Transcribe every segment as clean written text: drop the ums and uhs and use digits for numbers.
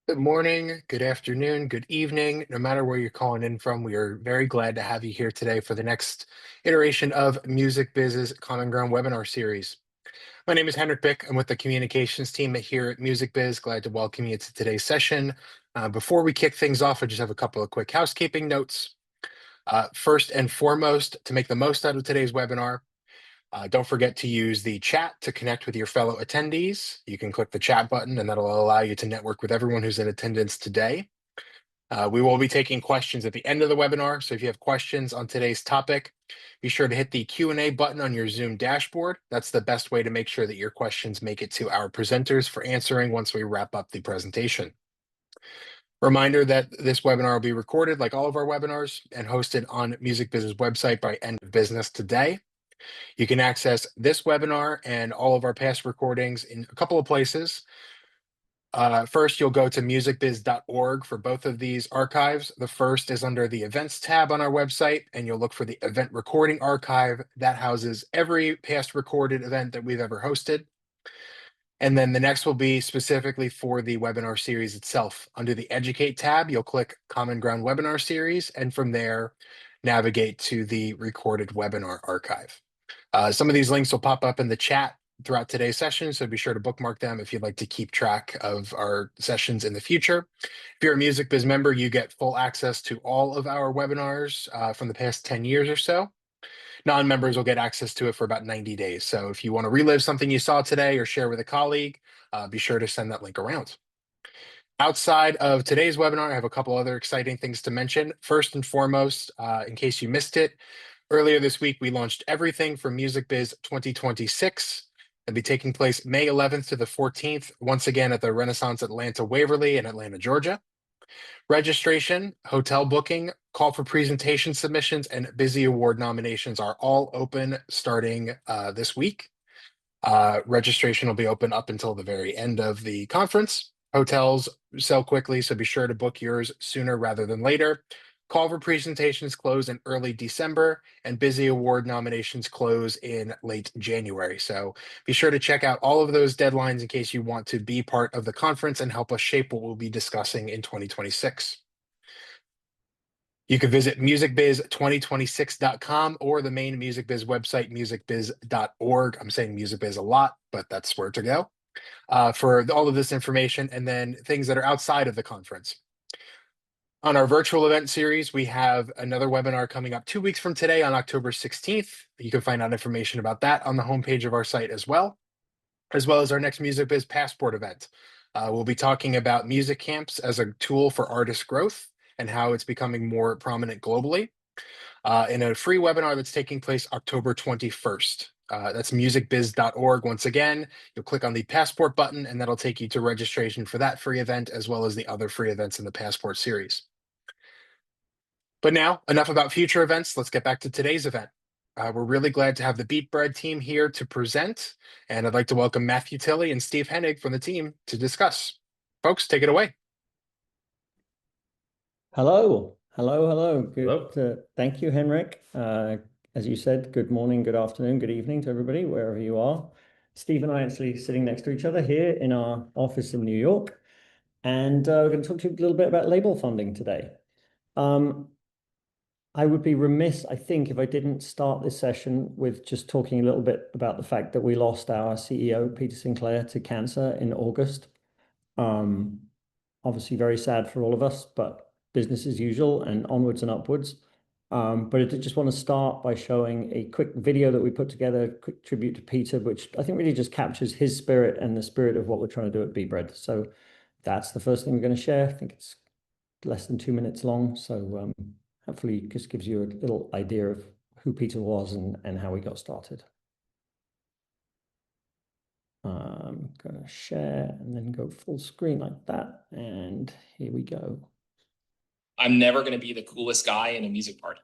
Good morning, good afternoon, good evening. No matter where you're calling in from, we are very glad to have you here today for the next iteration of Music Biz's Common Ground webinar series. My name is Henrik Bick. I'm with the communications team here at Music Biz. Glad to welcome you to today's session. Before we kick things off, I just have a couple of quick housekeeping notes. First and foremost, to make the most out of today's webinar, don't forget to use the chat to connect with your fellow attendees. You can click the chat button and that'll allow you to network with everyone who's in attendance today. We will be taking questions at the end of the webinar, so if you have questions on today's topic, be sure to hit the Q&A button on your Zoom dashboard. That's the best way to make sure that your questions make it to our presenters for answering once we wrap up the presentation. Reminder that this webinar will be recorded like all of our webinars and hosted on Music Biz's website by end of business today. You can access this webinar and all of our past recordings in a couple of places. First, you'll go to musicbiz.org for both of these archives. The first is under the events tab on our website, and you'll look for the event recording archive that houses every past recorded event that we've ever hosted. And then the next will be specifically for the webinar series itself. Under the Educate tab, you'll click Common Ground Webinar Series, and from there, navigate to the recorded webinar archive. Some of these links will pop up in the chat throughout today's session, so be sure to bookmark them if you'd like to keep track of our sessions in the future. If you're a Music Biz member, you get full access to all of our webinars from the past 10 years or so. Non-members will get access to it for about 90 days. So if you want to relive something you saw today or share with a colleague, be sure to send that link around. Outside of today's webinar, I have a couple other exciting things to mention. First and foremost, in case you missed it, earlier this week, we launched everything for Music Biz 2026. It'll be taking place May 11th to the 14th, once again at the Renaissance Atlanta Waverly in Atlanta, Georgia. Registration, hotel booking, call for presentation submissions, and Busy Award nominations are all open starting this week. Registration will be open up until the very end of the conference. Hotels sell quickly, so be sure to book yours sooner rather than later. Call for presentations close in early December, and Busy Award nominations close in late January. So be sure to check out all of those deadlines in case you want to be part of the conference and help us shape what we'll be discussing in 2026. You can visit musicbiz2026.com or the main Music Biz website, musicbiz.org. I'm saying Music Biz a lot, but that's where to go for all of this information and then things that are outside of the conference. On our virtual event series, we have another webinar coming up 2 weeks from today on October 16th. You can find out information about that on the homepage of our site as well as our next Music Biz Passport event. We'll be talking about music camps as a tool for artist growth and how it's becoming more prominent globally in a free webinar that's taking place October 21st. That's musicbiz.org. Once again, you'll click on the Passport button and that'll take you to registration for that free event as well as the other free events in the Passport series. But now, enough about future events. Let's get back to today's event. We're really glad to have the beatBread team here to present, and I'd like to welcome Matthew Tilley and Steve Hennig from the team to discuss. Folks, take it away. Hello. Good. Hello. Thank you, Henrik. As you said, good morning, good afternoon, good evening to everybody, wherever you are. Steve and I are actually sitting next to each other here in our office in New York, and we're going to talk to you a little bit about label funding today. I would be remiss, I think, if I didn't start this session with just talking a little bit about the fact that we lost our CEO, Peter Sinclair, to cancer in August. Obviously very sad for all of us, but business as usual and onwards and upwards. But I did just want to start by showing a quick video that we put together, a quick tribute to Peter, which I think really just captures his spirit and the spirit of what we're trying to do at beatBread. So that's the first thing we're going to share. I think it's less than 2 minutes long. So hopefully it just gives you a little idea of who Peter was and how we got started. I'm going to share and then go full screen like that. And here we go. I'm never going to be the coolest guy in a music party.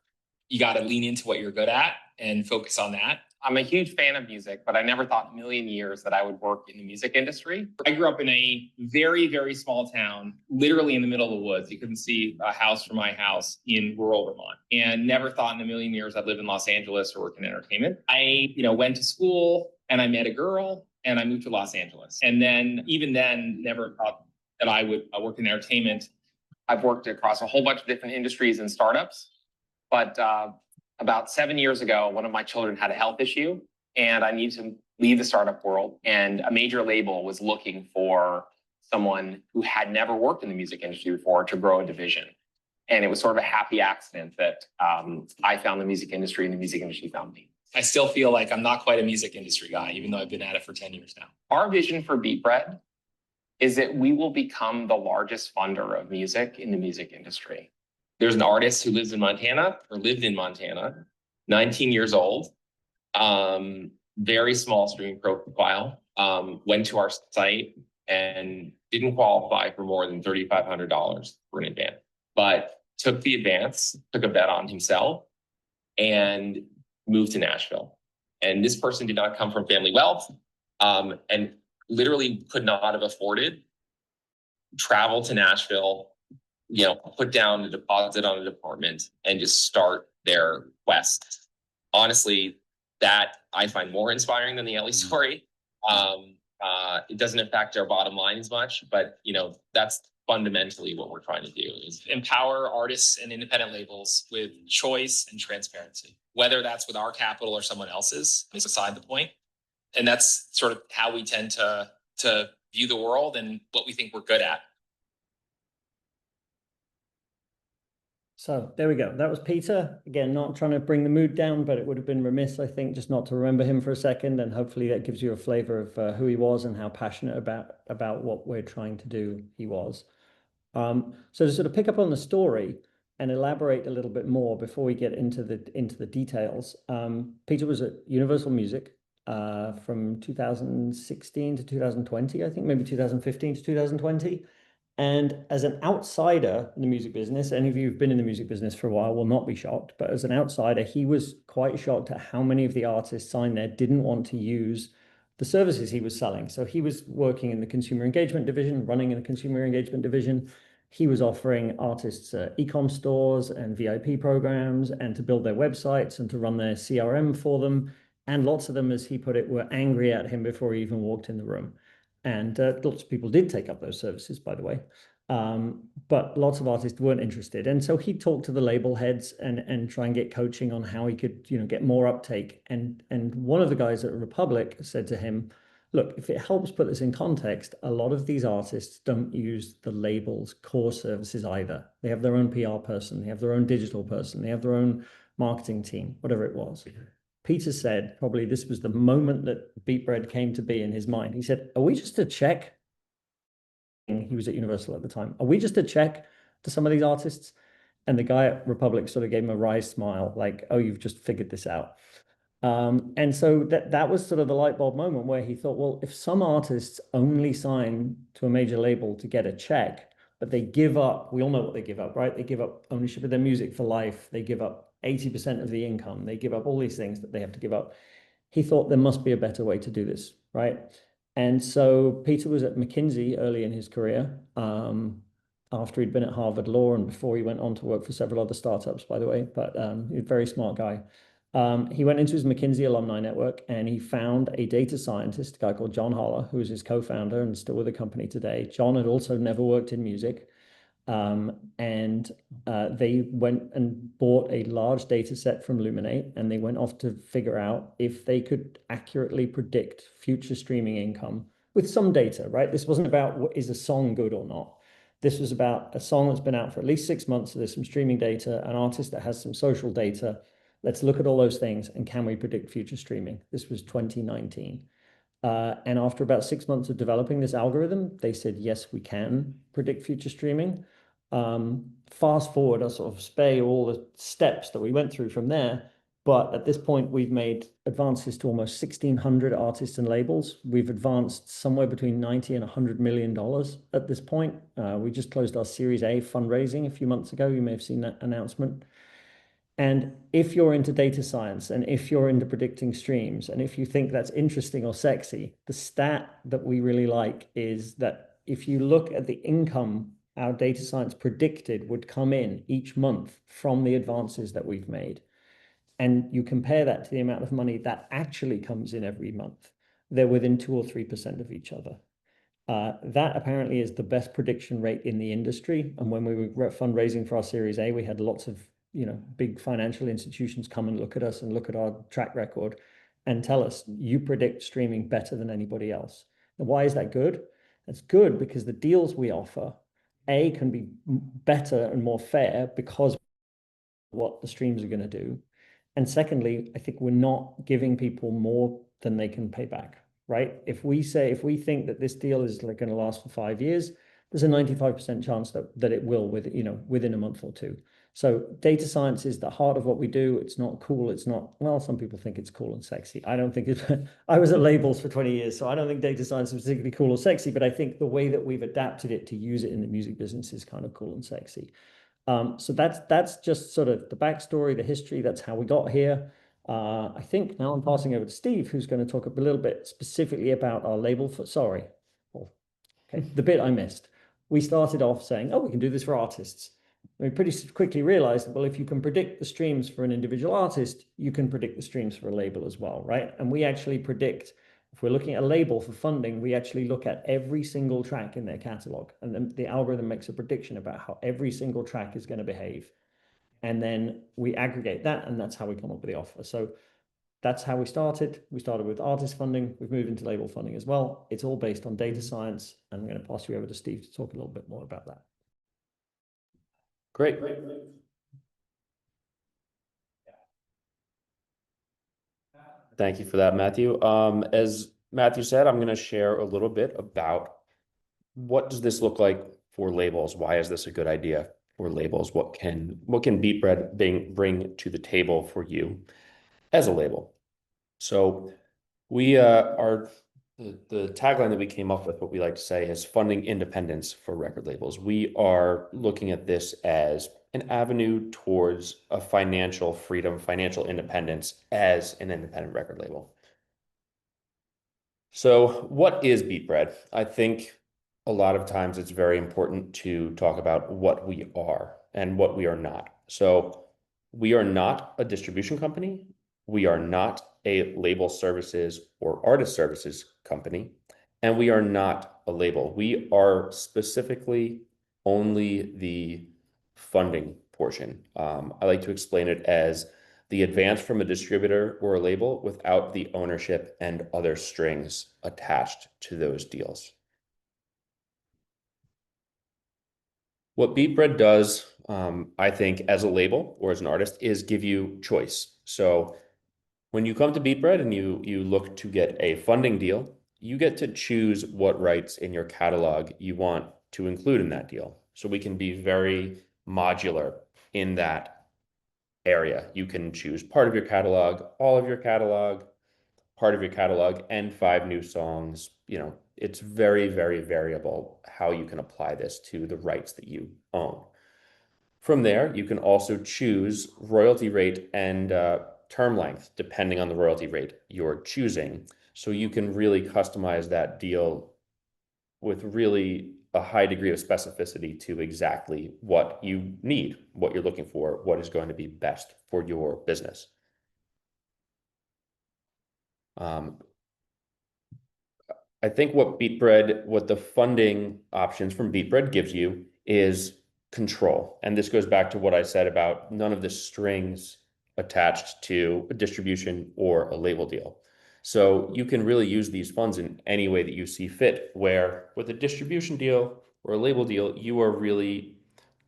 You got to lean into what you're good at and focus on that. I'm a huge fan of music, but I never thought in a million years that I would work in the music industry. I grew up in a very, very small town, literally in the middle of the woods. You couldn't see a house from my house in rural Vermont, and never thought in a million years I'd live in Los Angeles or work in entertainment. I, went to school and I met a girl and I moved to Los Angeles. And then, even then, never thought that I work in entertainment. I've worked across a whole bunch of different industries and startups, but about 7 years ago, one of my children had a health issue and I needed to leave the startup world, and a major label was looking for someone who had never worked in the music industry before to grow a division. And it was sort of a happy accident that I found the music industry and the music industry found me. I still feel like I'm not quite a music industry guy, even though I've been at it for 10 years now. Our vision for beatBread is that we will become the largest funder of music in the music industry. There's an artist who lives in Montana, or lived in Montana, 19 years old, very small streaming profile, went to our site and didn't qualify for more than $3,500 for an advance, but took the advance, took a bet on himself, and moved to Nashville. And this person did not come from family wealth, and literally could not have afforded travel to Nashville, put down a deposit on an apartment and just start their quest. Honestly, that I find more inspiring than the Ellie story. It doesn't affect our bottom line as much, but that's fundamentally what we're trying to do, is empower artists and independent labels with choice and transparency. Whether that's with our capital or someone else's is beside the point. And that's sort of how we tend to view the world and what we think we're good at. So there we go. That was Peter. Again, not trying to bring the mood down, but it would have been remiss, I think, just not to remember him for a second. And hopefully that gives you a flavor of who he was and how passionate about what we're trying to do he was. So to sort of pick up on the story and elaborate a little bit more before we get into the details, Peter was at Universal Music from 2016 to 2020, I think maybe 2015 to 2020. And as an outsider in the music business, any of you who've been in the music business for a while will not be shocked, but as an outsider, he was quite shocked at how many of the artists signed there didn't want to use the services he was selling. So he was working in the consumer engagement division, running in the consumer engagement division. He was offering artists e-com stores and VIP programs and to build their websites and to run their CRM for them. And lots of them, as he put it, were angry at him before he even walked in the room. And lots of people did take up those services, by the way. But lots of artists weren't interested. And so he talked to the label heads and try and get coaching on how he could, get more uptake. And one of the guys at Republic said to him, look, if it helps put this in context, a lot of these artists don't use the label's core services either. They have their own PR person, they have their own digital person, they have their own marketing team, whatever it was. Peter said, probably this was the moment that beatBread came to be in his mind. He said, are we just a check? He was at Universal at the time. Are we just a check to some of these artists? And the guy at Republic sort of gave him a wry smile, like, oh, you've just figured this out. And so that was sort of the light bulb moment where he thought, well, if some artists only sign to a major label to get a check, but they give up, we all know what they give up, right? They give up ownership of their music for life. They give up 80% of the income. They give up all these things that they have to give up. He thought there must be a better way to do this, right? And so Peter was at McKinsey early in his career, after he'd been at Harvard Law and before he went on to work for several other startups, by the way, but he's a very smart guy. He went into his McKinsey alumni network and he found a data scientist, a guy called John Holler, who was his co-founder and still with the company today. John had also never worked in music. They went and bought a large data set from Luminate, and they went off to figure out if they could accurately predict future streaming income with some data, right? This wasn't about is a song good or not. This was about a song that's been out for at least 6 months. So there's some streaming data, an artist that has some social data. Let's look at all those things and can we predict future streaming? This was 2019. And after about 6 months of developing this algorithm, they said, yes, we can predict future streaming. Fast forward, I'll sort of spare all the steps that we went through from there. But at this point, we've made advances to almost 1,600 artists and labels. We've advanced somewhere between 90 and $100 million at this point. We just closed our Series A fundraising a few months ago. You may have seen that announcement. And if you're into data science and if you're into predicting streams, and if you think that's interesting or sexy, the stat that we really like is that if you look at the income our data science predicted would come in each month from the advances that we've made, and you compare that to the amount of money that actually comes in every month, they're within 2 or 3% of each other. That apparently is the best prediction rate in the industry. And when we were fundraising for our Series A, we had lots of big financial institutions come and look at us and look at our track record and tell us, you predict streaming better than anybody else. And why is that good? That's good because the deals we offer, A, can be better and more fair because of what the streams are going to do. And secondly, I think we're not giving people more than they can pay back, right? If we think that this deal is like going to last for 5 years, there's a 95% chance that it will within a month or two. So data science is the heart of what we do. It's not cool. It's not, well, some people think it's cool and sexy. I don't think it, I was at Labels for 20 years, so I don't think data science is particularly cool or sexy, but I think the way that we've adapted it to use it in the music business is kind of cool and sexy. So that's just sort of the backstory, the history. That's how we got here. I think now I'm passing over to Steve, who's going to talk a little bit specifically about our label for, sorry. Oh, okay, the bit I missed. We started off saying, oh, we can do this for artists. We pretty quickly realized that, well, if you can predict the streams for an individual artist, you can predict the streams for a label as well, right? And we actually predict, if we're looking at a label for funding, we actually look at every single track in their catalog. And then the algorithm makes a prediction about how every single track is going to behave. And then we aggregate that, and that's how we come up with the offer. So that's how we started. We started with artist funding. We've moved into label funding as well. It's all based on data science. And I'm going to pass you over to Steve to talk a little bit more about that. Great. Thank you for that, Matthew. As Matthew said, I'm going to share a little bit about what does this look like for labels? Why is this a good idea for labels? What can beatBread bring to the table for you as a label? So we are the tagline that we came up with, what we like to say, is funding independence for record labels. We are looking at this as an avenue towards a financial freedom, financial independence as an independent record label. So what is beatBread? I think a lot of times it's very important to talk about what we are and what we are not. So we are not a distribution company. We are not a label services or artist services company, and we are not a label. We are specifically only the funding portion. I like to explain it as the advance from a distributor or a label without the ownership and other strings attached to those deals. What beatBread does, I think, as a label or as an artist, is give you choice. So when you come to beatBread and you look to get a funding deal, you get to choose what rights in your catalog you want to include in that deal. So we can be very modular in that area. You can choose part of your catalog, all of your catalog, part of your catalog, and 5 new songs. It's very, very variable how you can apply this to the rights that you own. From there, you can also choose royalty rate and term length, depending on the royalty rate you're choosing. So you can really customize that deal with really a high degree of specificity to exactly what you need, what you're looking for, what is going to be best for your business. I think what the funding options from beatBread gives you is control. And this goes back to what I said about none of the strings attached to a distribution or a label deal. So you can really use these funds in any way that you see fit, where with a distribution deal or a label deal, you are really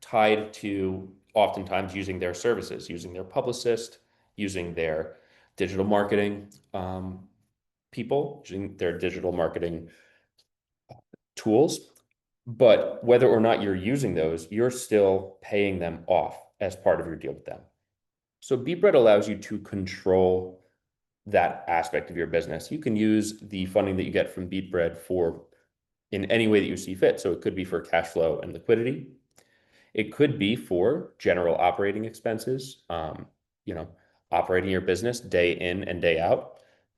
tied to oftentimes using their services, using their publicist, using their digital marketing people, using their digital marketing tools. But whether or not you're using those, you're still paying them off as part of your deal with them. So beatBread allows you to control that aspect of your business. You can use the funding that you get from beatBread in any way that you see fit. So it could be for cash flow and liquidity. It could be for general operating expenses, operating your business day in and day out.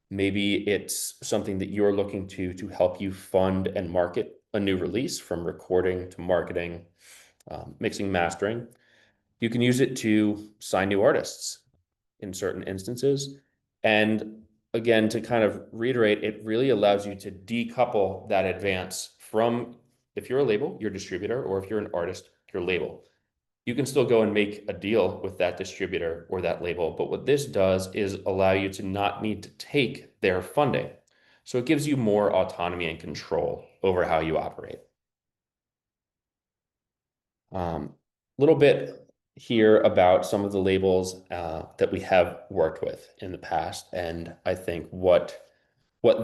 Maybe it's something that you're looking to help you fund and market a new release, from recording to marketing, mixing, mastering. You can use it to sign new artists in certain instances. And again, to kind of reiterate, it really allows you to decouple that advance from, if you're a label, your distributor, or if you're an artist, your label. You can still go and make a deal with that distributor or that label. But what this does is allow you to not need to take their funding. So it gives you more autonomy and control over how you operate. Little bit here about some of the labels that we have worked with in the past, and I think what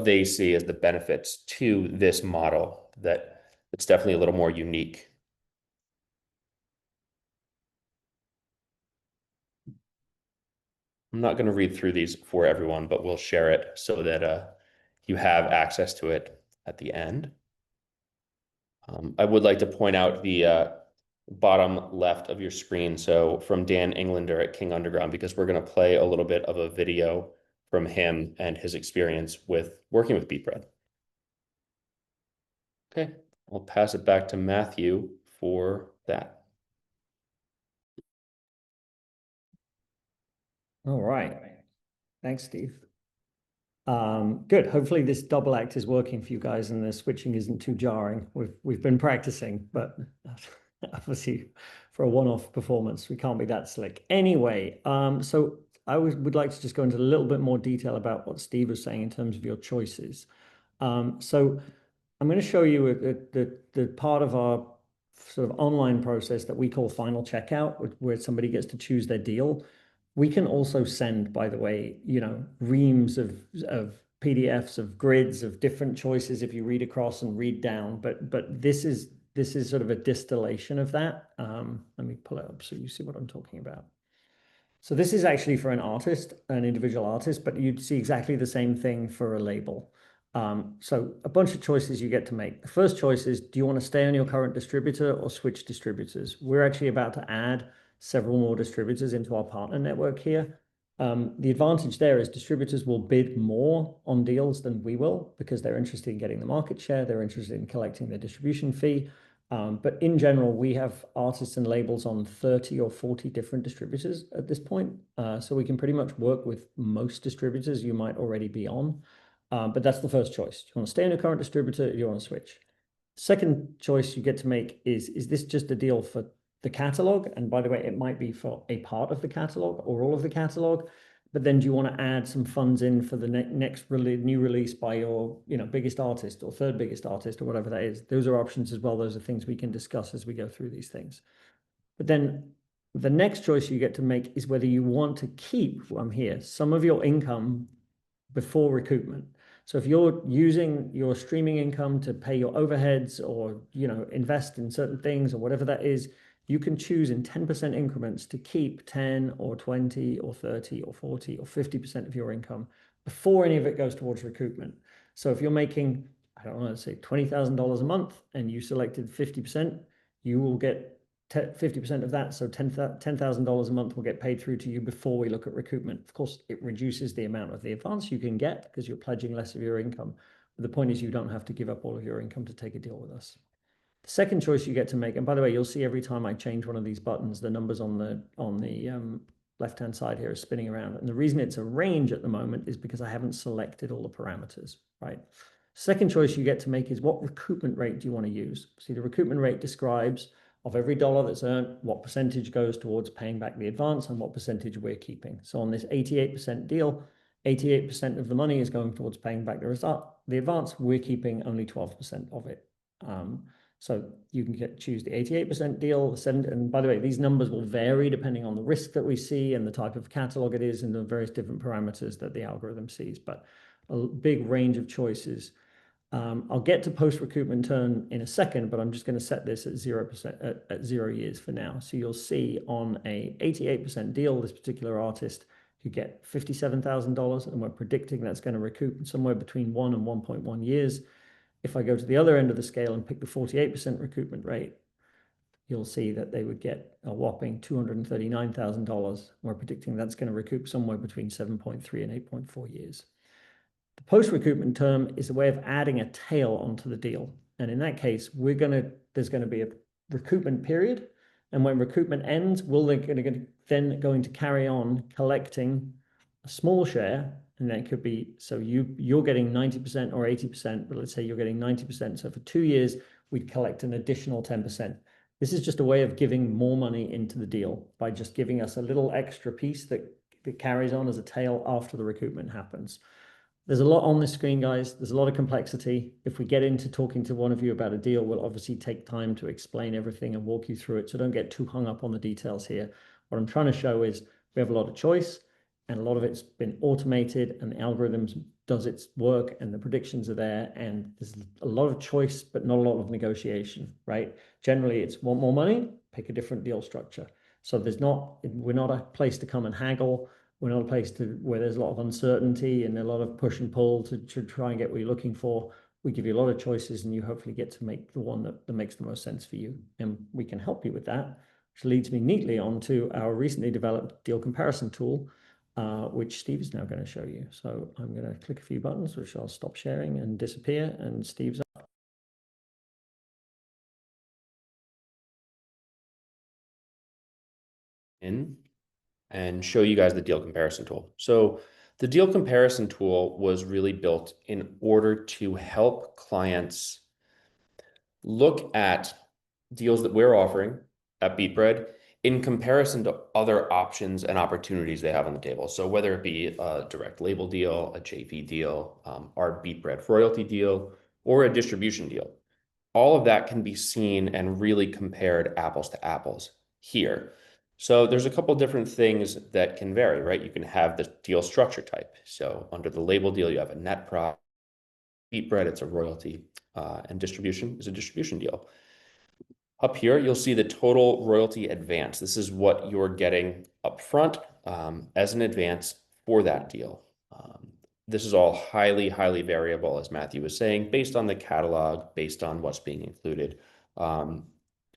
they see as the benefits to this model that it's definitely a little more unique. I'm not going to read through these for everyone, but we'll share it so that you have access to it at the end. I would like to point out the bottom left of your screen. So from Dan Englander at King Underground, because we're going to play a little bit of a video from him and his experience with working with beatBread. Okay, I'll pass it back to Matthew for that. All right. Thanks, Steve. Good. Hopefully this double act is working for you guys and the switching isn't too jarring. We've been practicing, but obviously for a one-off performance, we can't be that slick. Anyway, so I would like to just go into a little bit more detail about what Steve was saying in terms of your choices. So I'm going to show you the part of our sort of online process that we call final checkout, where somebody gets to choose their deal. We can also send, by the way, reams of PDFs of grids of different choices if you read across and read down. But this is sort of a distillation of that. Let me pull it up so you see what I'm talking about. So this is actually for an artist, an individual artist, but you'd see exactly the same thing for a label. So a bunch of choices you get to make. The first choice is, do you want to stay on your current distributor or switch distributors? We're actually about to add several more distributors into our partner network here. The advantage there is distributors will bid more on deals than we will because they're interested in getting the market share. They're interested in collecting their distribution fee. But in general, we have artists and labels on 30 or 40 different distributors at this point. So we can pretty much work with most distributors you might already be on. But that's the first choice. Do you want to stay in your current distributor or do you want to switch? Second choice you get to make is this just a deal for the catalog? And by the way, it might be for a part of the catalog or all of the catalog. But then do you want to add some funds in for the next new release by your biggest artist or third biggest artist or whatever that is? Those are options as well. Those are things we can discuss as we go through these things. But then the next choice you get to make is whether you want to keep from here some of your income before recoupment. So if you're using your streaming income to pay your overheads or invest in certain things or whatever that is, you can choose in 10% increments to keep 10 or 20 or 30 or 40 or 50% of your income before any of it goes towards recoupment. So if you're making, I don't know, let's say $20,000 a month and you selected 50%, you will get 50% of that. So $10,000 a month will get paid through to you before we look at recoupment. Of course, it reduces the amount of the advance you can get because you're pledging less of your income. But the point is you don't have to give up all of your income to take a deal with us. The second choice you get to make, and by the way, you'll see every time I change one of these buttons, the numbers on the left-hand side here are spinning around. And the reason it's a range at the moment is because I haven't selected all the parameters, right? Second choice you get to make is what recoupment rate do you want to use? See, the recoupment rate describes of every dollar that's earned, what percentage goes towards paying back the advance and what percentage we're keeping. So on this 88% deal, 88% of the money is going towards paying back the advance. We're keeping only 12% of it. So you can choose the 88% deal, and by the way, these numbers will vary depending on the risk that we see and the type of catalog it is and the various different parameters that the algorithm sees, but a big range of choices. I'll get to post-recoupment turn in a second, but I'm just going to set this at 0% at 0 years for now. So you'll see on a 88% deal, this particular artist could get $57,000, and we're predicting that's going to recoup somewhere between 1 and 1.1 years. If I go to the other end of the scale and pick the 48% recoupment rate, you'll see that they would get a whopping $239,000. We're predicting that's going to recoup somewhere between 7.3 and 8.4 years. The post-recoupment term is a way of adding a tail onto the deal. And in that case, there's going to be a recoupment period. And when recoupment ends, we're then going to carry on collecting a small share And that could be, so you're getting 90% or 80%, but let's say you're getting 90%. So for 2 years, we'd collect an additional 10%. This is just a way of giving more money into the deal by just giving us a little extra piece that carries on as a tail after the recoupment happens. There's a lot on this screen, guys. There's a lot of complexity. If we get into talking to one of you about a deal, we'll obviously take time to explain everything and walk you through it. So don't get too hung up on the details here. What I'm trying to show is we have a lot of choice, and a lot of it's been automated, and the algorithms does its work, and the predictions are there, and there's a lot of choice, but not a lot of negotiation, right? Generally, it's want more money, pick a different deal structure. So we're not a place to come and haggle. We're not a place where there's a lot of uncertainty and a lot of push and pull to try and get what you're looking for. We give you a lot of choices, and you hopefully get to make the one that makes the most sense for you. And we can help you with that, which leads me neatly onto our recently developed deal comparison tool, which Steve is now going to show you. So I'm going to click a few buttons, which I'll stop sharing and disappear, and Steve's up. And show you guys the deal comparison tool. So the deal comparison tool was really built in order to help clients look at deals that we're offering at beatBread in comparison to other options and opportunities they have on the table. So whether it be a direct label deal, a JV deal, our beatBread royalty deal, or a distribution deal, all of that can be seen and really compared apples to apples here. So there's a couple different things that can vary, right? You can have the deal structure type. So under the label deal, you have a net profit. beatBread, it's a royalty, and distribution is a distribution deal. Up here, you'll see the total royalty advance. This is what you're getting upfront as an advance for that deal. This is all highly, highly variable, as Matthew was saying, based on the catalog, based on what's being included.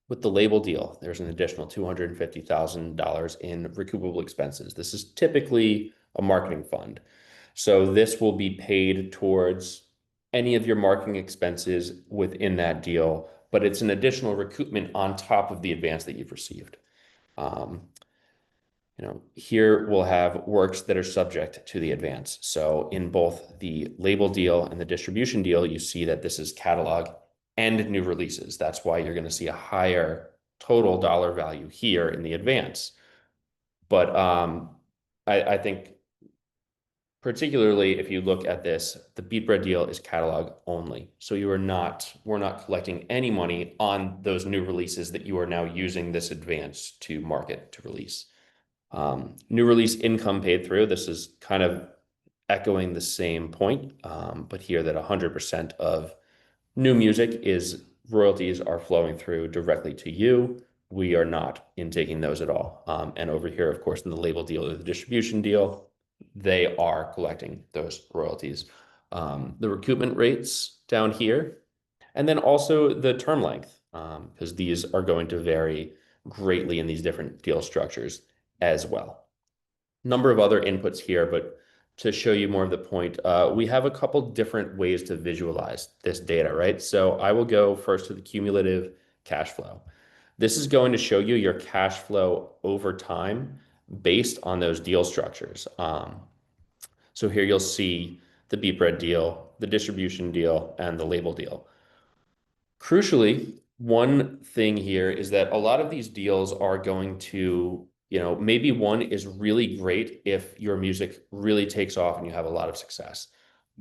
With the label deal, there's an additional $250,000 in recoupable expenses. This is typically a marketing fund. So this will be paid towards any of your marketing expenses within that deal, but it's an additional recoupment on top of the advance that you've received. Here we'll have works that are subject to the advance. So in both the label deal and the distribution deal, you see that this is catalog and new releases. That's why you're going to see a higher total dollar value here in the advance. But I think particularly if you look at this, the beatBread deal is catalog only. So we're not collecting any money on those new releases that you are now using this advance to market to release. New release income paid through, this is kind of echoing the same point, but here that 100% of new music is royalties are flowing through directly to you. We are not intaking those at all. And over here, of course, in the label deal or the distribution deal, they are collecting those royalties. The recoupment rates down here, and then also the term length, because these are going to vary greatly in these different deal structures as well. Number of other inputs here, but to show you more of the point, we have a couple different ways to visualize this data, right? So I will go first to the cumulative cash flow. This is going to show you your cash flow over time based on those deal structures. So here you'll see the beatBread deal, the distribution deal, and the label deal. Crucially, one thing here is that a lot of these deals are going to, maybe one is really great if your music really takes off and you have a lot of success.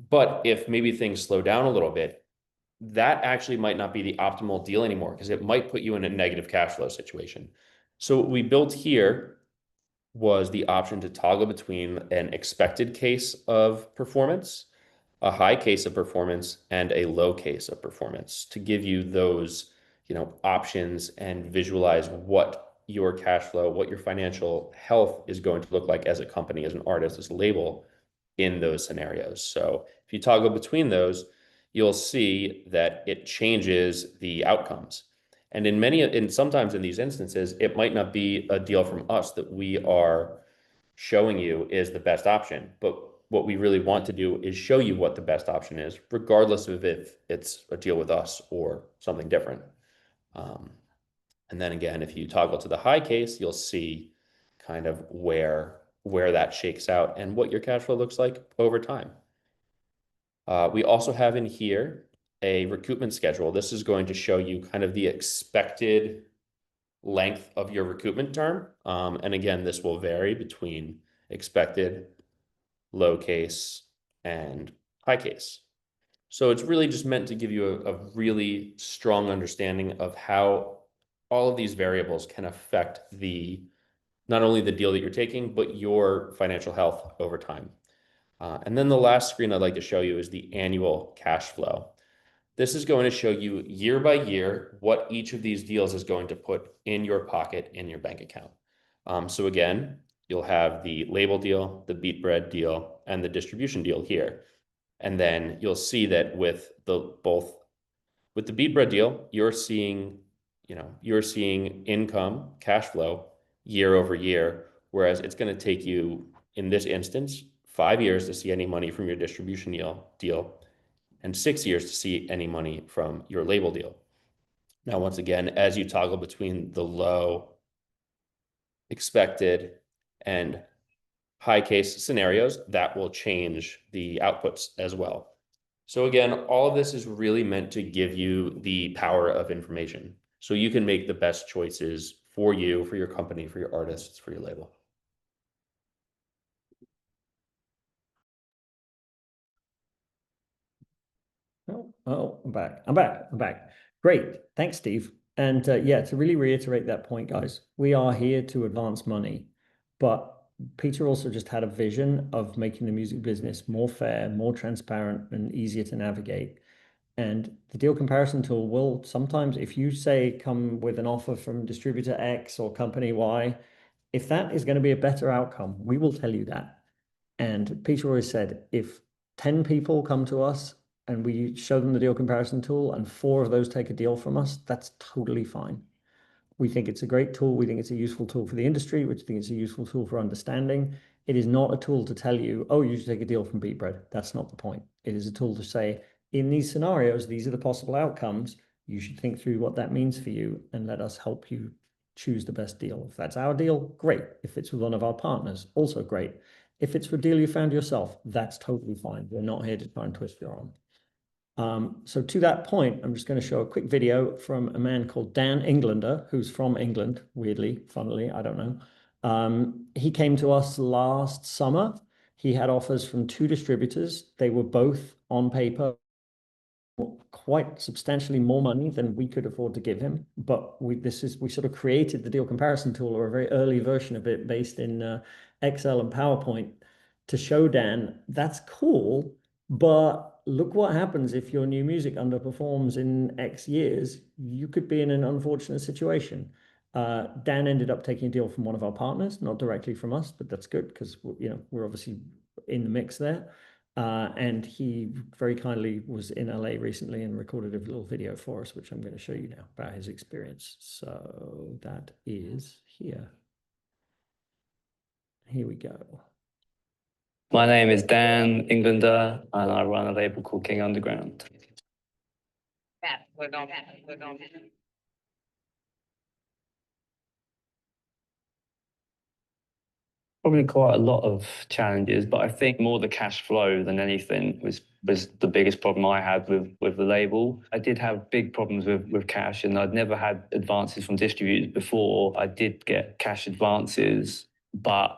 But if maybe things slow down a little bit, that actually might not be the optimal deal anymore because it might put you in a negative cash flow situation. So what we built here was the option to toggle between an expected case of performance, a high case of performance, and a low case of performance to give you those, options and visualize what your cash flow, what your financial health is going to look like as a company, as an artist, as a label in those scenarios. So if you toggle between those, you'll see that it changes the outcomes. And sometimes in these instances, it might not be a deal from us that we are showing you is the best option. But what we really want to do is show you what the best option is, regardless of if it's a deal with us or something different. And then again, if you toggle to the high case, you'll see kind of where where that shakes out and what your cash flow looks like over time. We also have in here a recoupment schedule. This is going to show you kind of the expected length of your recoupment term. And again, this will vary between expected, low case, and high case. So it's really just meant to give you a really strong understanding of how all of these variables can affect not only the deal that you're taking, but your financial health over time. And then the last screen I'd like to show you is the annual cash flow. This is going to show you year by year what each of these deals is going to put in your pocket in your bank account. So again, you'll have the label deal, the beatBread deal, and the distribution deal here. And then you'll see that with the beatBread deal, you're seeing income, cash flow year over year, whereas it's going to take you, in this instance, 5 years to see any money from your distribution deal and 6 years to see any money from your label deal. Now, once again, as you toggle between the low, expected, and high case scenarios, that will change the outputs as well. So again, all of this is really meant to give you the power of information so you can make the best choices for you, for your company, for your artists, for your label. Oh, I'm back. Great. Thanks, Steve. And yeah, to really reiterate that point, guys, we are here to advance money, but Peter also just had a vision of making the music business more fair, more transparent, and easier to navigate. And the deal comparison tool will sometimes, if you say come with an offer from distributor X or company Y, if that is going to be a better outcome, we will tell you that. And Peter always said, if 10 people come to us and we show them the deal comparison tool and 4 of those take a deal from us, that's totally fine. We think it's a great tool. We think it's a useful tool for the industry. We think it's a useful tool for understanding. It is not a tool to tell you, oh, you should take a deal from beatBread. That's not the point. It is a tool to say, in these scenarios, these are the possible outcomes. You should think through what that means for you and let us help you choose the best deal. If that's our deal, great. If it's with one of our partners, also great. If it's for a deal you found yourself, that's totally fine. We're not here to try and twist your arm. So to that point, I'm just going to show a quick video from a man called Dan Englander, who's from England, weirdly, funnily, I don't know. He came to us last summer. He had offers from 2 distributors. They were both on paper quite substantially more money than we could afford to give him. But we sort of created the deal comparison tool, or a very early version of it based in Excel and PowerPoint, to show Dan that's cool, but look what happens if your new music underperforms in X years. You could be in an unfortunate situation. Dan ended up taking a deal from one of our partners, not directly from us, but that's good because we're obviously in the mix there. And he very kindly was in LA recently and recorded a little video for us, which I'm going to show you now about his experience. So that is here. Here we go. My name is Dan Englander, and I run a label called King Underground. Probably quite a lot of challenges, but I think more the cash flow than anything was the biggest problem I had with the label. I did have big problems with cash, and I'd never had advances from distributors before. I did get cash advances, but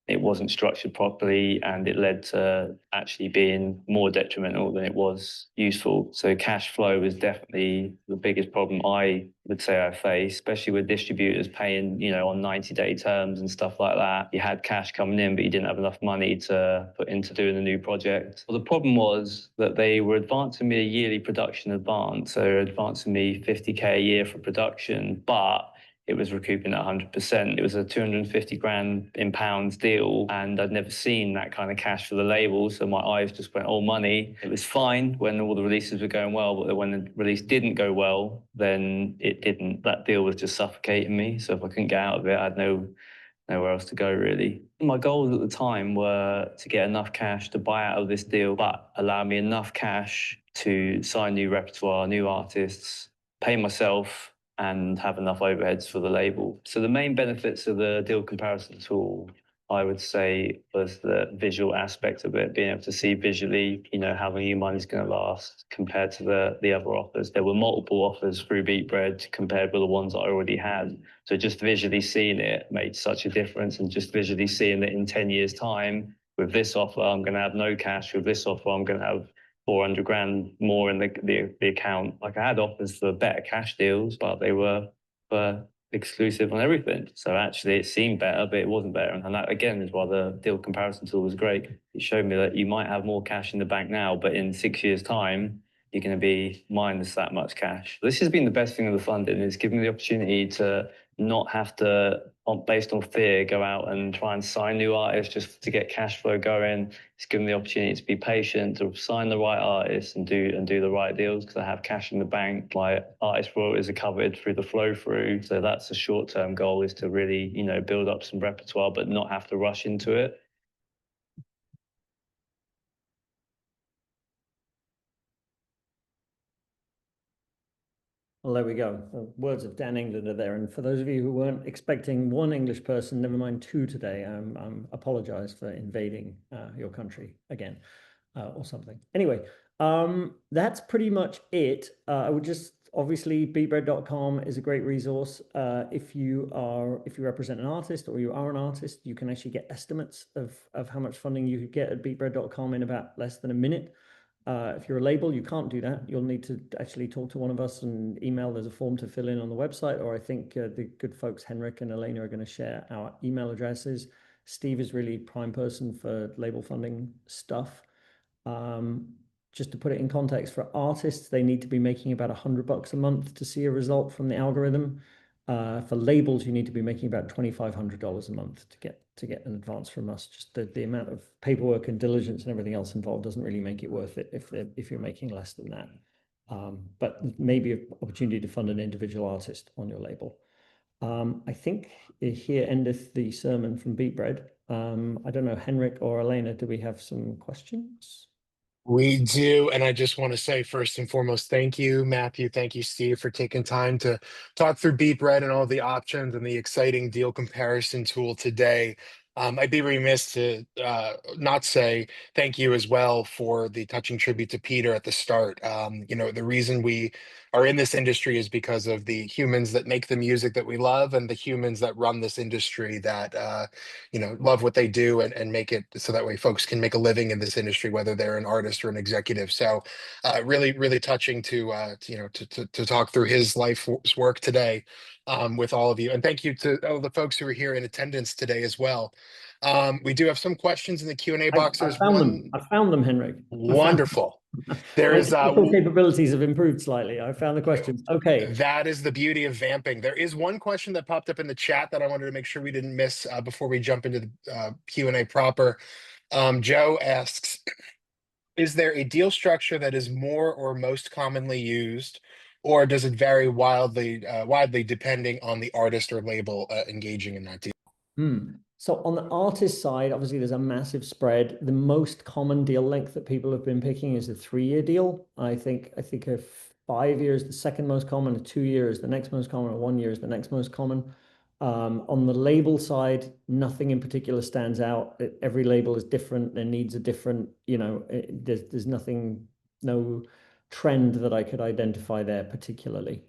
it wasn't structured properly, and it led to actually being more detrimental than it was useful. So cash flow was definitely the biggest problem I would say I faced, especially with distributors paying, on 90-day terms and stuff like that. You had cash coming in, but you didn't have enough money to put into doing a new project. Well, the problem was that they were advancing me a yearly production advance, so advancing me 50K a year for production, but it was recouping at 100%. It was a 250 grand in pounds deal, and I'd never seen that kind of cash for the label, so my eyes just went all money. It was fine when all the releases were going well, but when the release didn't go well, then it didn't. That deal was just suffocating me, so if I couldn't get out of it, I had nowhere else to go, really. My goals at the time were to get enough cash to buy out of this deal, but allow me enough cash to sign new repertoire, new artists, pay myself, and have enough overheads for the label. So the main benefits of the deal comparison tool I would say was the visual aspect of it, being able to see visually, you know, how long your money's going to last compared to the other offers. There were multiple offers through beatBread compared with the ones I already had. So just visually seeing it made such a difference, and just visually seeing that in 10 years' time, with this offer, I'm going to have no cash. With this offer, I'm going to have 400 grand more in the account. Like, I had offers for better cash deals, but they were exclusive on everything. So actually it seemed better, but it wasn't better. And that, again, is why the deal comparison tool was great. It showed me that you might have more cash in the bank now, but in 6 years' time, you're going to be minus that much cash. This has been the best thing of the funding. It's given me the opportunity to not have to, based on fear, go out and try and sign new artists just to get cash flow going. It's given me the opportunity to be patient, to sign the right artists and do the right deals, because I have cash in the bank. My artist royalties are covered through the flow through. So that's a short-term goal, is to really, you know, build up some repertoire, but not have to rush into it. Well, there we go. The words of Dan England are there. And for those of you who weren't expecting one English person, never mind two today, I'm apologize for invading your country again or something. Anyway, that's pretty much it. I would just, obviously, beatbread.com is a great resource. If you represent an artist or you are an artist, you can actually get estimates of how much funding you could get at beatbread.com in about less than a minute. If you're a label, you can't do that. You'll need to actually talk to one of us and email. There's a form to fill in on the website, or I think the good folks, Henrik and Elena, are going to share our email addresses. Steve is really prime person for label funding stuff. Just to put it in context, for artists, they need to be making about $100 a month to see a result from the algorithm. For labels, you need to be making about $2,500 a month to get an advance from us. Just the amount of paperwork and diligence and everything else involved doesn't really make it worth it if you're making less than that. But maybe an opportunity to fund an individual artist on your label. I think here endeth the sermon from beatBread. I don't know, Henrik or Elena, do we have some questions? We do, and I just want to say first and foremost, thank you, Matthew. Thank you, Steve, for taking time to talk through beatBread and all the options and the exciting deal comparison tool today. I'd be remiss to not say thank you as well for the touching tribute to Peter at the start. You know, the reason we are in this industry is because of the humans that make the music that we love, and the humans that run this industry that you know, love what they do and make it so that way folks can make a living in this industry, whether they're an artist or an executive. So really touching to you know, to talk through his life's work today with all of you. And thank you to all the folks who are here in attendance today as well. We do have some questions in the Q&A box. I There's found one. them. I found them, Henrik. Wonderful. There My is technical capabilities have improved slightly. I found the questions. Okay. that is the beauty of vamping. There is one question that popped up in the chat that I wanted to make sure we didn't miss before we jump into the Q&A proper. Joe asks, is there a deal structure that is more or most commonly used, or does it vary widely depending on the artist or label engaging in that deal? So on the artist side, obviously there's a massive spread. The most common deal length that people have been picking is a 3-year deal. I think a 5 years, the second most common, a 2 years, the next most common, a 1 year is the next most common. On the label side, nothing in particular stands out. Every label is different. Their needs are different. You know, there's nothing, no trend that I could identify there particularly.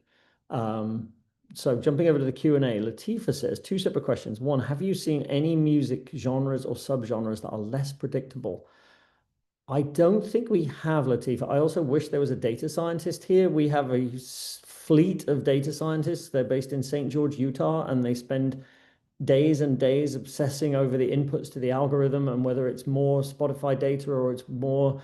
So jumping over to the Q&A, Latifa says, 2 separate questions. One, have you seen any music genres or subgenres that are less predictable? I don't think we have, Latifa. I also wish there was a data scientist here. We have a fleet of data scientists. They're based in St. George, Utah, and they spend days and days obsessing over the inputs to the algorithm and whether it's more Spotify data or it's more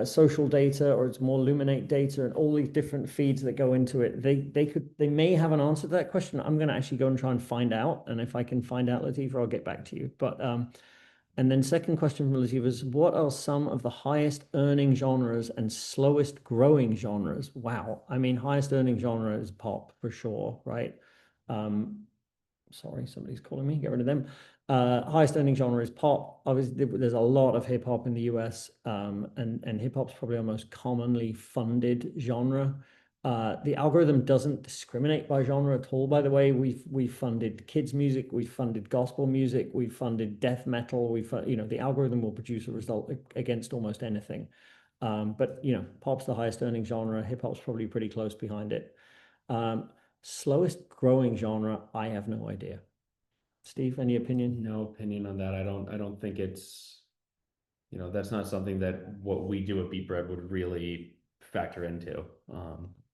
social data or it's more Luminate data and all these different feeds that go into it. They may have an answer to that question. I'm going to actually go and try and find out, and if I can find out, Latifa, I'll get back to you. But and then second question from Latifa is, what are some of the highest earning genres and slowest growing genres? Wow, I mean, highest earning genre is pop for sure, right? Sorry, somebody's calling me, get rid of them. Highest earning genre is pop. Obviously, there's a lot of hip hop in the US, and hip hop's probably our most commonly funded genre. The algorithm doesn't discriminate by genre at all, by the way. We've funded kids music, we've funded gospel music, we've funded death metal, the algorithm will produce a result against almost anything. But pop's the highest earning genre, hip hop's probably pretty close behind it. Slowest growing genre, I have no idea. Steve, any opinion? No opinion on that. I don't think it's, that's not something that what we do at beatBread would really factor into.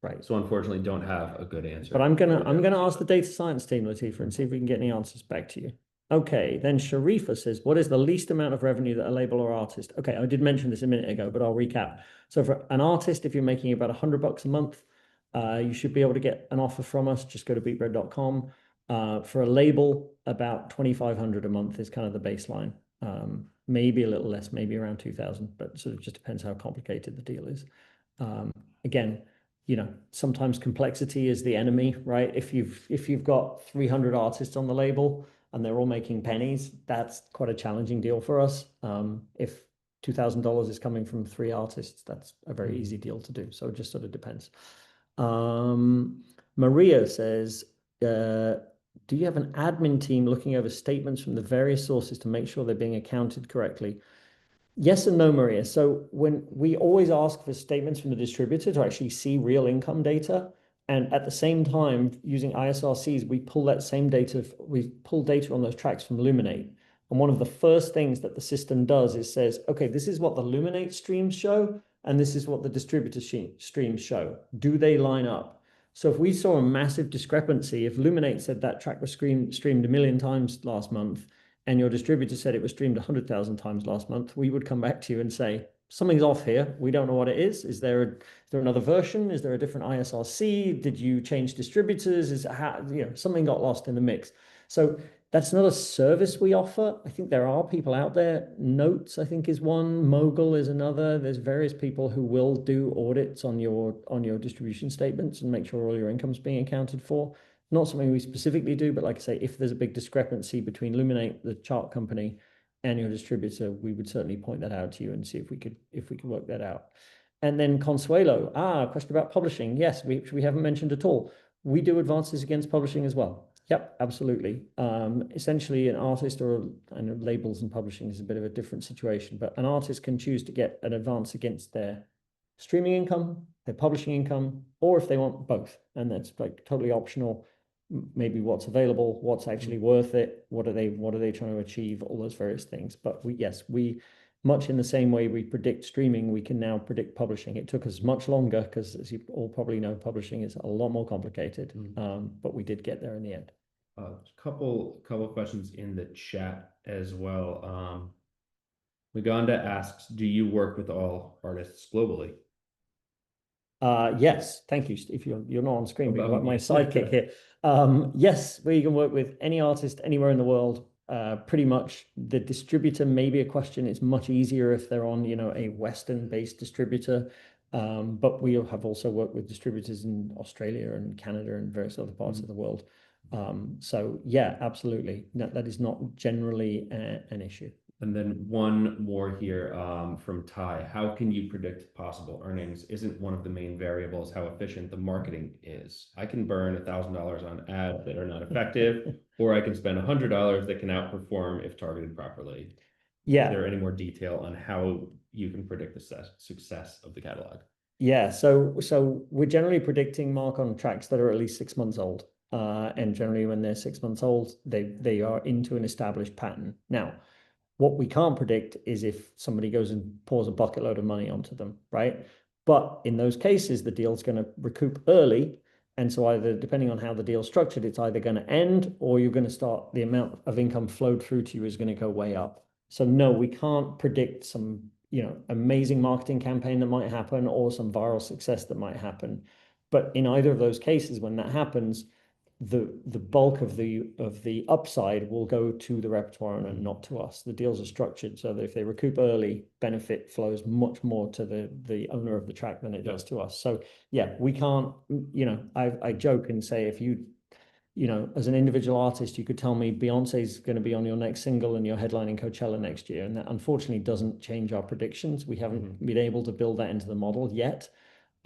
Right. So unfortunately don't have a good answer. But I'm gonna ask the data science team, Latifah, and see if we can get any answers back to you. Okay, then Sharifa says, what is the least amount of revenue that a label or artist? Okay, I did mention this a minute ago, but I'll recap. So for an artist, if you're making about $100 a month, you should be able to get an offer from us. Just go to beatbread.com. For a label, about 2,500 a month is kind of the baseline. Maybe a little less, maybe around 2,000, but sort of just depends how complicated the deal is. Again, sometimes complexity is the enemy, right? If you've got 300 artists on the label and they're all making pennies, that's quite a challenging deal for us. If $2,000 is coming from 3 artists, that's a very easy deal to do. So it just sort of depends. Maria says, do you have an admin team looking over statements from the various sources to make sure they're being accounted correctly? Yes and no, Maria. So when we always ask for statements from the distributor to actually see real income data, and at the same time, using ISRCs, we pull that same data, we pull data on those tracks from Luminate. And one of the first things that the system does is says, okay, this is what the Luminate streams show, and this is what the distributor streams show. Do they line up? So if we saw a massive discrepancy, if Luminate said that track was streamed 1 million times last month, and your distributor said it was streamed 100,000 times last month, we would come back to you and say, something's off here. We don't know what it is. Is there another version? Is there a different ISRC? Did you change distributors? Something got lost in the mix. So that's not a service we offer. I think there are people out there. Notes, I think, is one. Mogul is another. There's various people who will do audits on your distribution statements and make sure all your income's being accounted for. Not something we specifically do, but like I say, if there's a big discrepancy between Luminate, the chart company, and your distributor, we would certainly point that out to you and see if we could work that out. And then Consuelo, question about publishing. Yes, which we haven't mentioned at all. We do advances against publishing as well. Yep, absolutely. Essentially, an artist I know labels and publishing is a bit of a different situation, but an artist can choose to get an advance against their streaming income, their publishing income, or if they want both, and that's like totally optional. Maybe what's available, what's actually worth it, what are they trying to achieve, all those various things. But we much in the same way we predict streaming, we can now predict publishing. It took us much longer because, as you all probably know, publishing is a lot more complicated. But we did get there in the end. Couple questions in the chat as well. Maganda asks, do you work with all artists globally? Yes, thank you, Steve. You're not on screen, but you've got my sidekick here. Yes, we can work with any artist anywhere in the world. Pretty much the distributor may be a question. It's much easier if they're on, a Western-based distributor. But we have also worked with distributors in Australia and Canada and various other parts of the world. So yeah, absolutely. That is not generally an issue. And then one more here from Ty. How can you predict possible earnings? Isn't one of the main variables how efficient the marketing is? I can burn $1,000 on ads that are not effective, or I can spend $100 that can outperform if targeted properly. Yeah. Is there any more detail on how you can predict the success of the catalog? Yeah, so we're generally predicting mark on tracks that are at least 6 months old. And generally when they're 6 months old, they are into an established pattern. Now, what we can't predict is if somebody goes and pours a bucket load of money onto them, right? But in those cases, the deal's going to recoup early. And so either, depending on how the deal's structured, it's either going to end or you're going to start, the amount of income flowed through to you is going to go way up. So no, we can't predict some, amazing marketing campaign that might happen or some viral success that might happen. But in either of those cases, when that happens, the bulk of the upside will go to the repertoire and not to us. The deals are structured so that if they recoup early, benefit flows much more to the owner of the track than it does to us. So yeah, we can't, I joke and say, if you as an individual artist, you could tell me Beyonce's going to be on your next single and you're headlining Coachella next year. And that unfortunately doesn't change our predictions. We haven't been able to build that into the model yet.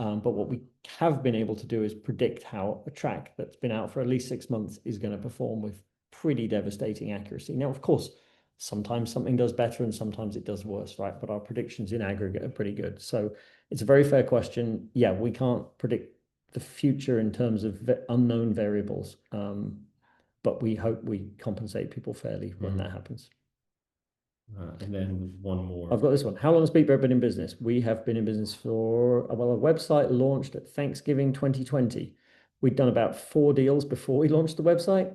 But what we have been able to do is predict how a track that's been out for at least 6 months is going to perform with pretty devastating accuracy. Now, of course, sometimes something does better and sometimes it does worse, right? But our predictions in aggregate are pretty good. So it's a very fair question. Yeah, we can't predict the future in terms of unknown variables, but we hope we compensate people fairly when that happens. And then one more. I've got this one. How long has beatBread been in business? We have been in business for, well, our website launched at Thanksgiving 2020. We'd done about 4 deals before we launched the website,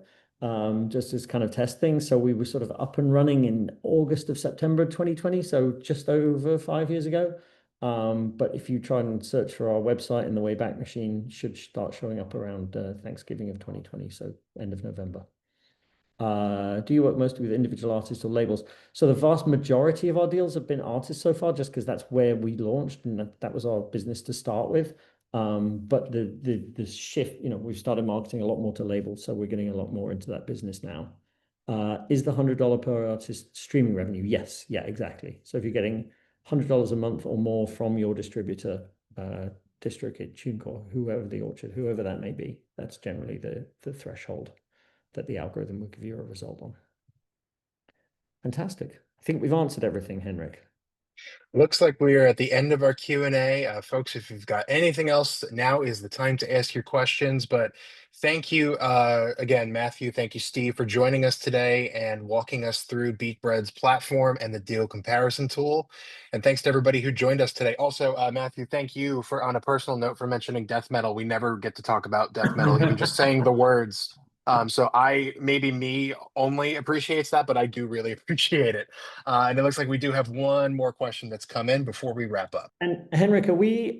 just as kind of test things. So we were sort of up and running in August of September 2020, so just over 5 years ago. But if you try and search for our website in the Wayback Machine, should start showing up around Thanksgiving of 2020, so end of November. Do you work mostly with individual artists or labels? So the vast majority of our deals have been artists so far, just because that's where we launched and that was our business to start with. But the shift, we've started marketing a lot more to labels, so we're getting a lot more into that business now. Is the $100 per artist streaming revenue? Yes, yeah, exactly. So if you're getting $100 a month or more from your distributor, DistroKid, TuneCore, whoever the Orchard, whoever that may be, that's generally the threshold that the algorithm will give you a result on. Fantastic. I think we've answered everything, Henrik. Looks like we are at the end of our Q&A. Folks, if you've got anything else, now is the time to ask your questions. But thank you again, Matthew. Thank you, Steve, for joining us today and walking us through beatBread's platform and the deal comparison tool. And thanks to everybody who joined us today. Also, Matthew, thank you for, on a personal note, for mentioning death metal. We never get to talk about death metal, even just saying the words. So maybe me only appreciates that, but I do really appreciate it. And it looks like we do have one more question that's come in before we wrap up. And Henrik, are we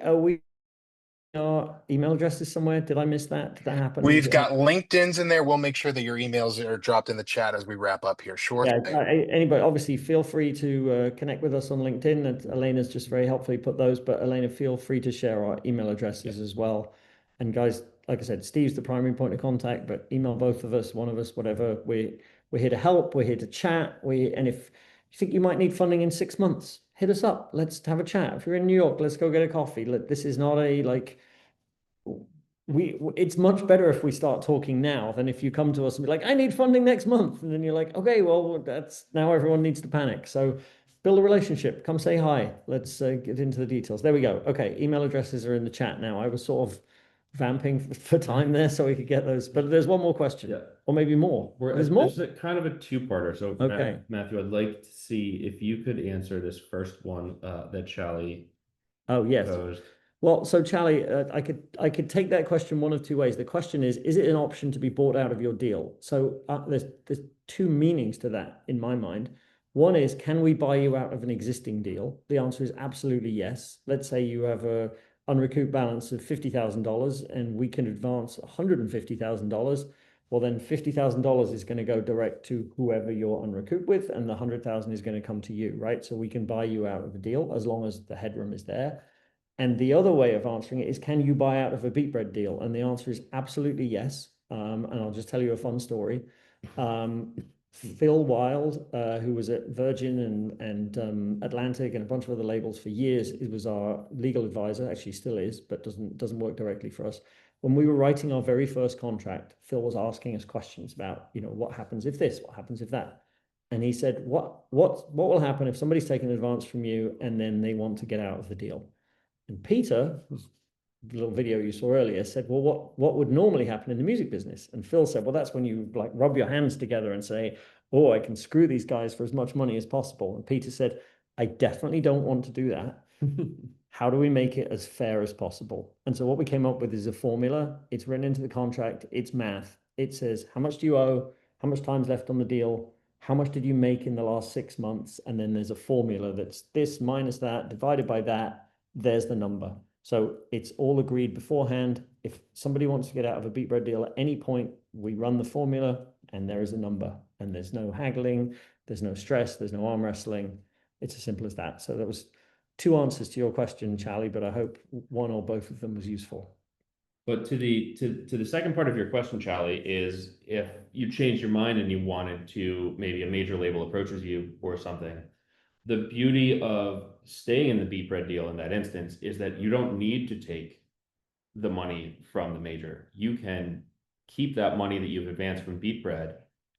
our email addresses somewhere? Did I miss that? Did that happen? We've got LinkedIn's in there. We'll make sure that your emails are dropped in the chat as we wrap up here shortly. Yeah, anybody, obviously feel free to connect with us on LinkedIn. And Elena's just very helpfully put those, but Elena, feel free to share our email addresses as well. And guys, like I said, Steve's the primary point of contact, but email both of us, one of us, whatever. We're here to help. We're here to chat. And if you think you might need funding in 6 months, hit us up. Let's have a chat. If you're in New York, let's go get a coffee. This is not it's much better if we start talking now than if you come to us and be like, I need funding next month. And then you're like, okay, well, that's now everyone needs to panic. So build a relationship, come say hi. Let's get into the details. There we go. Okay. Email addresses are in the chat now. I was sort of vamping for time there so we could get those, but there's one more question, or maybe more. There's more. It's kind of a two-parter. So okay, Matthew, I'd like to see if you could answer this first one that Charlie posed. Well, so Charlie, I could take that question one of two ways. The question is it an option to be bought out of your deal? So there's 2 meanings to that in my mind. One is, can we buy you out of an existing deal? The answer is absolutely yes. Let's say you have a unrecouped balance of $50,000 and we can advance $150,000. Well, then $50,000 is going to go direct to whoever you're unrecouped with, and the 100,000 is going to come to you, right? So we can buy you out of a deal as long as the headroom is there. And the other way of answering it is, can you buy out of a beatBread deal? And the answer is absolutely yes. And I'll just tell you a fun story. Phil Wild, who was at Virgin and Atlantic and a bunch of other labels for years, it was our legal advisor, actually still is, but doesn't work directly for us. When we were writing our very first contract, Phil was asking us questions about, what happens if this, what happens if that? And he said, what will happen if somebody's taken advance from you and then they want to get out of the deal? And Peter, the little video you saw earlier, said, well, what would normally happen in the music business? And Phil said, well, that's when you rub your hands together and say, oh, I can screw these guys for as much money as possible. And Peter said, I definitely don't want to do that. How do we make it as fair as possible? And so what we came up with is a formula. It's written into the contract. It's math. It says, how much do you owe? How much time's left on the deal? How much did you make in the last 6 months? And then there's a formula that's this minus that divided by that. There's the number. So it's all agreed beforehand. If somebody wants to get out of a beatBread deal at any point, we run the formula and there is a number, and there's no haggling, there's no stress, there's no arm wrestling. It's as simple as that. So that was 2 answers to your question, Charlie, but I hope one or both of them was useful. But to the second part of your question, Charlie, is if you changed your mind and you wanted to, maybe a major label approaches you or something, The beauty of staying in the beatBread deal in that instance is that you don't need to take the money from the major. You can keep that money that you've advanced from beatBread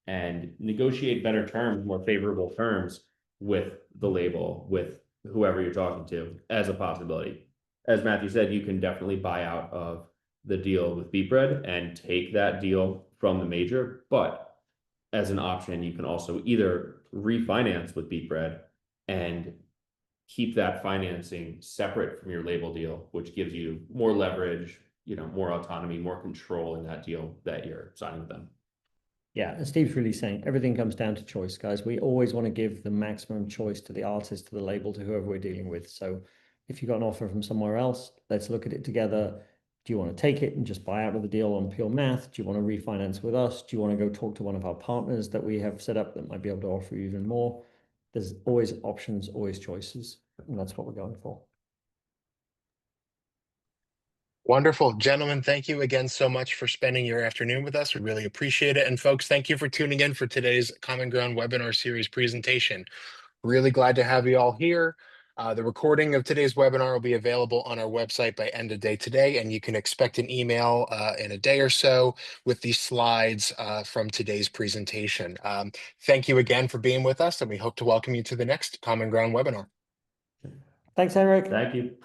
and negotiate better terms, more favorable terms with the label, with whoever you're talking to, as a possibility. As Matthew said, you can definitely buy out of the deal with beatBread and take that deal from the major, but as an option, you can also either refinance with beatBread and keep that financing separate from your label deal, which gives you more leverage, more autonomy, more control in that deal that you're signing with them. Yeah, and Steve's really saying everything comes down to choice, guys. We always want to give the maximum choice to the artist, to the label, to whoever we're dealing with. So if you got an offer from somewhere else, let's look at it together. Do you want to take it and just buy out of the deal on pure math? Do you want to refinance with us? Do you want to go talk to one of our partners that we have set up that might be able to offer you even more? There's always options, always choices, and that's what we're going for. Wonderful. Gentlemen, thank you again so much for spending your afternoon with us. We really appreciate it. And folks, thank you for tuning in for today's Common Ground webinar series presentation. Really glad to have you all here. The recording of today's webinar will be available on our website by end of day today, and you can expect an email in a day or so with the slides from today's presentation. Thank you again for being with us, and we hope to welcome you to the next Common Ground webinar. Thanks, Henrik. Thank you.